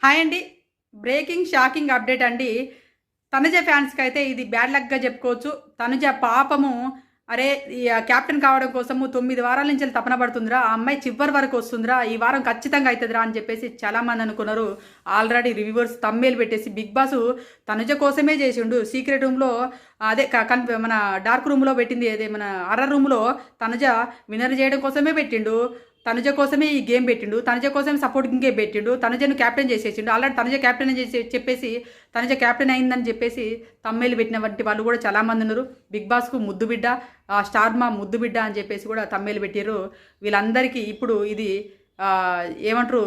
Hi అండి. Breaking shocking update అండి. తనుజ ఫ్యాన్స్కి అయితే ఇది బ్యాడ్ లక్గా చెప్పుకోవచ్చు. తనుజ పాపము అరే ఈ క్యాప్టెన్ కావడం కోసము 9 వారాల నుంచి తపన పడుతుందిరా, ఆ అమ్మాయి చివరి వరకు వస్తుందిరా, ఈ వారం ఖచ్చితంగా అవుతుందిరా అని చెప్పేసి చాలామంది అనుకున్నారు. ఆల్రెడీ రివ్యూవర్స్ తమ్మేలు పెట్టేసి బిగ్ బాస్ తనుజ కోసమే చేసిండు. సీక్రెట్ రూమ్లో అదే మన డార్క్ రూమ్లో పెట్టింది, అదే మన హర్రర్ రూమ్లో తనుజ విన్నర్ చేయడం కోసమే పెట్టిండు. తనుజ కోసమే ఈ గేమ్ పెట్టిండు. తనుజ కోసమే సపోర్టింగ్ గేమ్ పెట్టిండు. తనుజను క్యాప్టెన్ చేసేసిండు. ఆల్రెడీ తనుజ క్యాప్టెన్ చెప్పేసి తనుజ క్యాప్టెన్ అయిందని చెప్పేసి తమ్మేలు పెట్టిన వంటి వాళ్ళు కూడా చాలామంది ఉన్నారు. బిగ్ బాస్కు ముద్దు బిడ్డ, స్టార్ మా ముద్దు బిడ్డ అని చెప్పేసి కూడా తమ్మేలు పెట్టారు. వీళ్ళందరికీ ఇప్పుడు ఇది ఏమంటారు,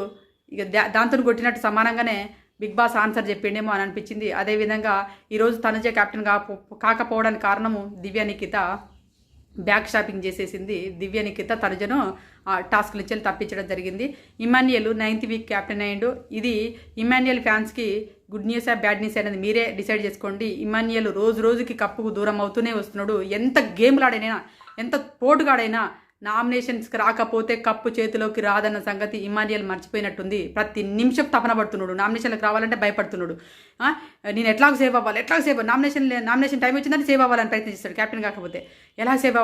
ఇక దాంతో కొట్టినట్టు సమానంగానే బిగ్ బాస్ ఆన్సర్ చెప్పిండేమో అని అనిపించింది. అదేవిధంగా ఈరోజు తనుజ క్యాప్టెన్ కాకపోవడానికి కారణము దివ్య నిఖిత బ్యాక్ షాపింగ్ చేసేసింది. దివ్య నిఖిత తనుజను టాస్క్ నుంచి తప్పించడం జరిగింది. ఇమాన్యుయల్ 9th వీక్ క్యాప్టెన్ అయ్యిండు. ఇది ఇమాన్యుయల్ ఫ్యాన్స్కి గుడ్ న్యూస్ బ్యాడ్ న్యూస్ అనేది మీరే డిసైడ్ చేసుకోండి. ఇమాన్యుయల్ రోజు రోజుకి కప్పుకు దూరం అవుతూనే వస్తున్నాడు. ఎంత గేమ్లాడైనా, ఎంత పోటుగాడైనా నామినేషన్స్కి రాకపోతే కప్పు చేతిలోకి రాదన్న సంగతి ఇమాన్యుయల్ మర్చిపోయినట్టుంది. ప్రతి నిమిషం తపన పడుతున్నాడు. నామినేషన్లకు రావాలంటే భయపడుతున్నాడు. నేను ఎట్లాగ సేవ్ అవ్వాలి, నామినేషన్ టైం వచ్చిందని సేవ్ అవ్వాలని ప్రయత్నిస్తాడు. క్యాప్టెన్ కాకపోతే ఎలా సేవ్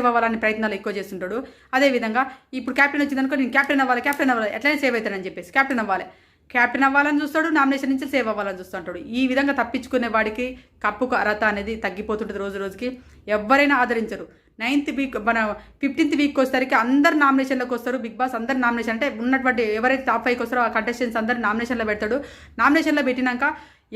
అవ్వాలని ప్రయత్నాలు ఎక్కువ చేస్తుంటాడు. అదేవిధంగా ఇప్పుడు క్యాప్టెన్ వచ్చిందనుకో, నేను క్యాప్టెన్ అవ్వాలి, ఎట్లయినా సేవ్ అవుతానని చెప్పేసి క్యాప్టెన్ అవ్వాలని చూస్తాడు, నామినేషన్ నుంచి సేవ్ అవ్వాలని చూస్తుంటాడు. ఈ విధంగా తప్పించుకునే వాడికి కప్పుకు అర్హత అనేది తగ్గిపోతుంటుంది రోజు రోజుకి. ఎవరైనా ఆదరించరు. 9th వీక్ మన 15th వీక్కి వచ్చేసరికి అందరు నామినేషన్లోకి వస్తారు. బిగ్ బాస్ అందరు నామినేషన్ అంటే ఉన్నటువంటి ఎవరైతే టాప్ 5కి వస్తారో ఆ కంటెస్టెంట్స్ అందరు నామినేషన్లో పెడతాడు. నామినేషన్లో పెట్టినాక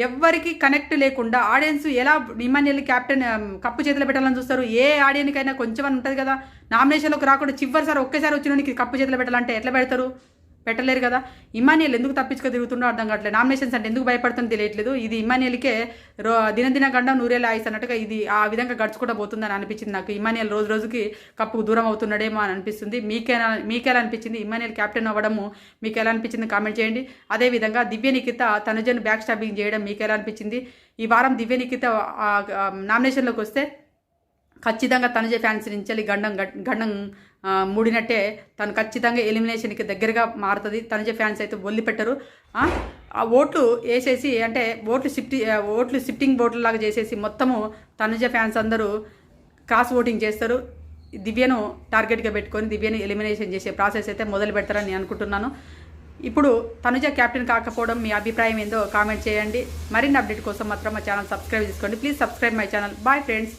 ఎవరికి కనెక్ట్ లేకుండా ఆడియన్స్ ఎలా ఇమాన్యుయల్ క్యాప్టెన్ కప్పు చేతిలో పెట్టాలని చూస్తారు. ఏ ఆడియన్కైనా కొంచెం అని ఉంటుంది కదా, నామినేషన్లోకి రాకుండా చివరిసారి ఒకేసారి వచ్చిన కప్పు చేతిలో పెట్టాలంటే ఎట్లా పెడతారు? పెట్టలేరు కదా. ఇమాన్యుయల్ ఎందుకు తప్పించుకు తిరుగుతుండో అర్థం కావట్లేదు. నామినేషన్స్ అంటే ఎందుకు భయపడుతుందో తెలియట్లేదు. ఇది ఇమాన్యుయల్కే దిన గండం నూరేళ్ళ ఆయుస్ అన్నట్టుగా ఇది ఆ విధంగా గడుచుకుంటూ పోతుందని అనిపించింది నాకు. ఇమాన్యుయల్ రోజు రోజుకి కప్పుకు దూరం అవుతున్నాడేమో అని అనిపిస్తుంది. మీకెలా అనిపించింది? ఇమాన్యుయల్ క్యాప్టెన్ అవ్వడము మీకు ఎలా అనిపించింది కామెంట్ చేయండి. అదేవిధంగా దివ్య నిఖిత తనుజను బ్యాక్ స్టాపింగ్ చేయడం మీకు ఎలా అనిపించింది? ఈ వారం దివ్య నిఖిత నామినేషన్లోకి వస్తే ఖచ్చితంగా తనుజ ఫ్యాన్స్ నుంచి గండం మూడినట్టే తను ఖచ్చితంగా ఎలిమినేషన్కి దగ్గరగా మారుతుంది. తనుజ ఫ్యాన్స్ అయితే వదిలిపెట్టరు. ఆ ఓట్లు వేసేసి అంటే ఓట్లు షిఫ్టింగ్ ఓట్లలాగా చేసేసి మొత్తము తనుజ ఫ్యాన్స్ అందరూ క్రాస్ ఓటింగ్ చేస్తారు. దివ్యను టార్గెట్గా పెట్టుకొని దివ్యను ఎలిమినేషన్ చేసే ప్రాసెస్ అయితే మొదలు పెడతారని నేను అనుకుంటున్నాను. ఇప్పుడు తనుజ క్యాప్టెన్ కాకపోవడం మీ అభిప్రాయం ఏందో కామెంట్ చేయండి. మరిన్ని అప్డేట్ కోసం మాత్రం మా ఛానల్ సబ్స్క్రైబ్ చేసుకోండి. Please subscribe my channel. Bye friends.